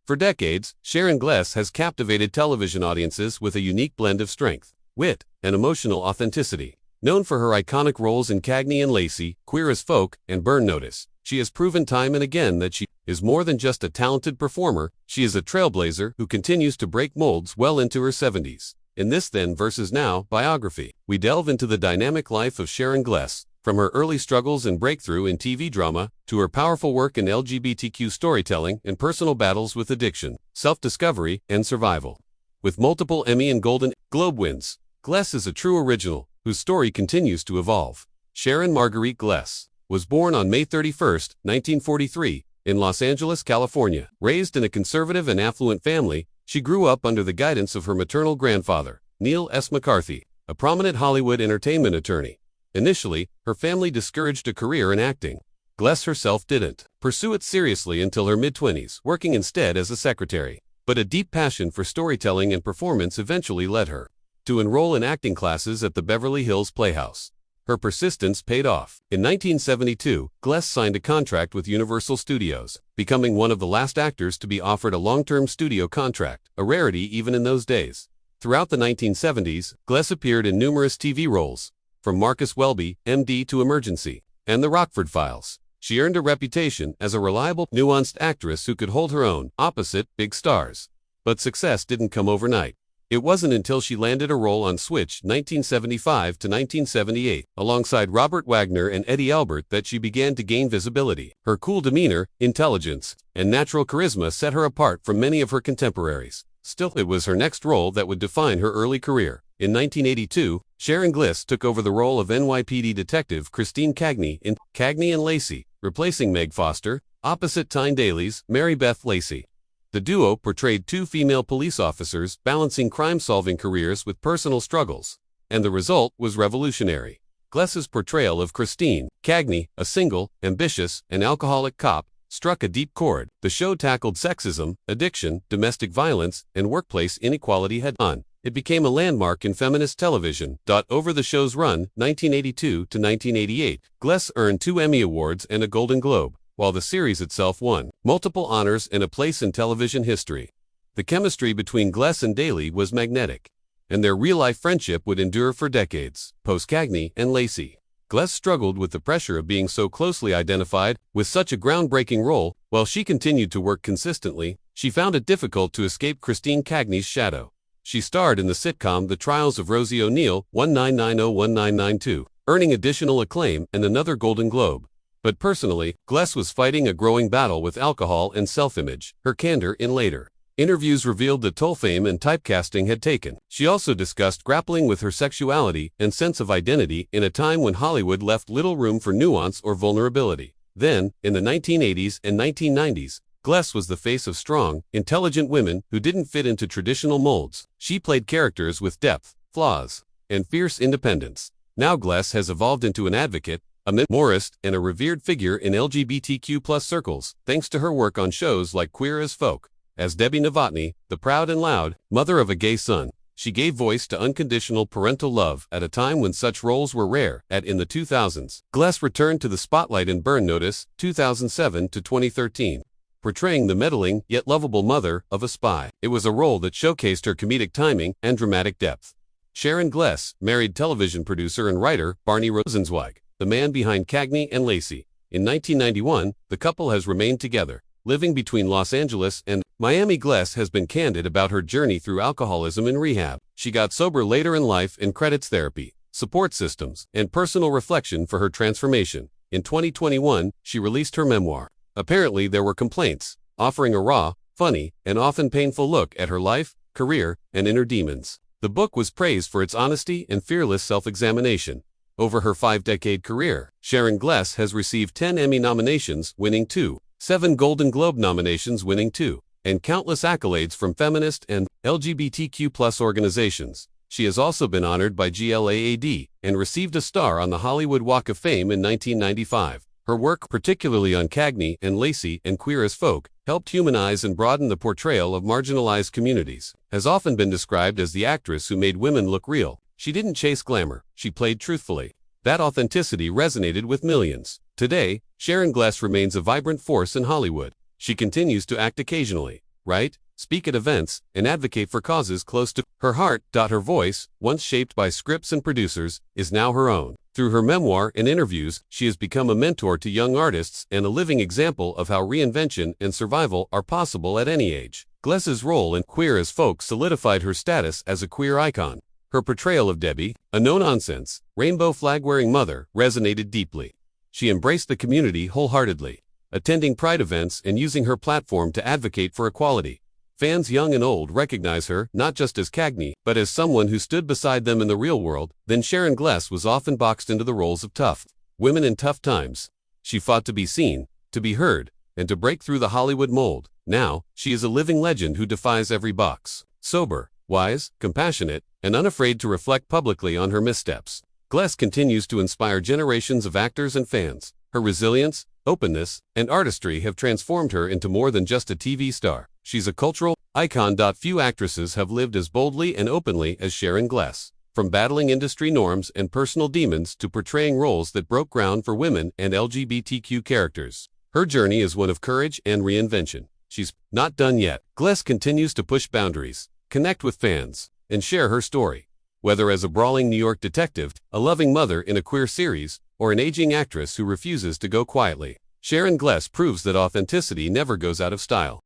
For decades, Sharon Gless has captivated television audiences with a unique blend of strength, wit, and emotional authenticity. Known for her iconic roles in Cagney and Lacey, Queer as Folk, and Burn Notice, she has proven time and again that she is more than just a talented performer, she is a trailblazer who continues to break molds well into her 70s. In this Then versus Now biography, we delve into the dynamic life of Sharon Gless, from her early struggles and breakthrough in TV drama, to her powerful work in LGBTQ storytelling and personal battles with addiction, self-discovery, and survival. With multiple Emmy and Golden Globe wins, Gless is a true original, whose story continues to evolve. Sharon Marguerite Gless was born on May 31, 1943, in Los Angeles, California. Raised in a conservative and affluent family, she grew up under the guidance of her maternal grandfather, Neil S. McCarthy, a prominent Hollywood entertainment attorney. Initially, her family discouraged a career in acting. Gless herself didn't pursue it seriously until her mid-20s, working instead as a secretary. But a deep passion for storytelling and performance eventually led her to enroll in acting classes at the Beverly Hills Playhouse. Her persistence paid off. In 1972, Gless signed a contract with Universal Studios, becoming one of the last actors to be offered a long-term studio contract, a rarity even in those days. Throughout the 1970s, Gless appeared in numerous TV roles, from Marcus Welby, MD to Emergency, and The Rockford Files. She earned a reputation as a reliable, nuanced actress who could hold her own opposite big stars. But success didn't come overnight. It wasn't until she landed a role on Switch 1975 to 1978, alongside Robert Wagner and Eddie Albert, that she began to gain visibility. Her cool demeanor, intelligence, and natural charisma set her apart from many of her contemporaries. Still, it was her next role that would define her early career. In 1982, Sharon Gless took over the role of NYPD detective Christine Cagney in Cagney and Lacey, replacing Meg Foster, opposite Tyne Daly's Mary Beth Lacey. The duo portrayed two female police officers balancing crime-solving careers with personal struggles, and the result was revolutionary. Gless's portrayal of Christine Cagney, a single, ambitious, and alcoholic cop, struck a deep chord. The show tackled sexism, addiction, domestic violence, and workplace inequality head-on. It became a landmark in feminist television. Over the show's run, 1982 to 1988, Gless earned 2 Emmy Awards and a Golden Globe, while the series itself won multiple honors and a place in television history. The chemistry between Gless and Daly was magnetic, and their real-life friendship would endure for decades. Post-Cagney and Lacey, Gless struggled with the pressure of being so closely identified with such a groundbreaking role. While she continued to work consistently, she found it difficult to escape Christine Cagney's shadow. She starred in the sitcom The Trials of Rosie O'Neill 1990-1992, earning additional acclaim and another Golden Globe. But personally, Gless was fighting a growing battle with alcohol and self-image. Her candor in later interviews revealed the toll fame and typecasting had taken. She also discussed grappling with her sexuality and sense of identity in a time when Hollywood left little room for nuance or vulnerability. Then, in the 1980s and 1990s, Gless was the face of strong, intelligent women who didn't fit into traditional molds. She played characters with depth, flaws, and fierce independence. Now Gless has evolved into an advocate, a memoirist, and a revered figure in LGBTQ+ circles, thanks to her work on shows like Queer as Folk. As Debbie Novotny, the proud and loud mother of a gay son, she gave voice to unconditional parental love at a time when such roles were rare. In the 2000s, Gless returned to the spotlight in Burn Notice, 2007 to 2013, portraying the meddling yet lovable mother of a spy. It was a role that showcased her comedic timing and dramatic depth. Sharon Gless married television producer and writer Barney Rosenzweig, the man behind Cagney and Lacey. In 1991, the couple has remained together, living between Los Angeles and Miami. Gless has been candid about her journey through alcoholism and rehab. She got sober later in life and credits therapy, support systems, and personal reflection for her transformation. In 2021, she released her memoir. Apparently, there were complaints, offering a raw, funny, and often painful look at her life, career, and inner demons. The book was praised for its honesty and fearless self-examination. Over her 5-decade career, Sharon Gless has received 10 Emmy nominations, winning 2, 7 Golden Globe nominations, winning 2, and countless accolades from feminist and LGBTQ+ organizations. She has also been honored by GLAAD and received a star on the Hollywood Walk of Fame in 1995. Her work, particularly on Cagney and Lacey and Queer as Folk, helped humanize and broaden the portrayal of marginalized communities. Has often been described as the actress who made women look real. She didn't chase glamour, she played truthfully. That authenticity resonated with millions. Today, Sharon Gless remains a vibrant force in Hollywood. She continues to act occasionally, write, speak at events, and advocate for causes close to her heart. Her voice, once shaped by scripts and producers, is now her own. Through her memoir and interviews, she has become a mentor to young artists and a living example of how reinvention and survival are possible at any age. Gless's role in Queer as Folk solidified her status as a queer icon. Her portrayal of Debbie, a no-nonsense, rainbow flag-wearing mother, resonated deeply. She embraced the community wholeheartedly, attending Pride events and using her platform to advocate for equality. Fans young and old recognize her not just as Cagney, but as someone who stood beside them in the real world. Then Sharon Gless was often boxed into the roles of tough women in tough times. She fought to be seen, to be heard, and to break through the Hollywood mold. Now, she is a living legend who defies every box. Sober, wise, compassionate, and unafraid to reflect publicly on her missteps, Gless continues to inspire generations of actors and fans. Her resilience, openness, and artistry have transformed her into more than just a TV star. She's a cultural icon. Few actresses have lived as boldly and openly as Sharon Gless. From battling industry norms and personal demons to portraying roles that broke ground for women and LGBTQ characters, her journey is one of courage and reinvention. She's not done yet. Gless continues to push boundaries, connect with fans, and share her story. Whether as a brawling New York detective, a loving mother in a queer series, or an aging actress who refuses to go quietly, Sharon Gless proves that authenticity never goes out of style.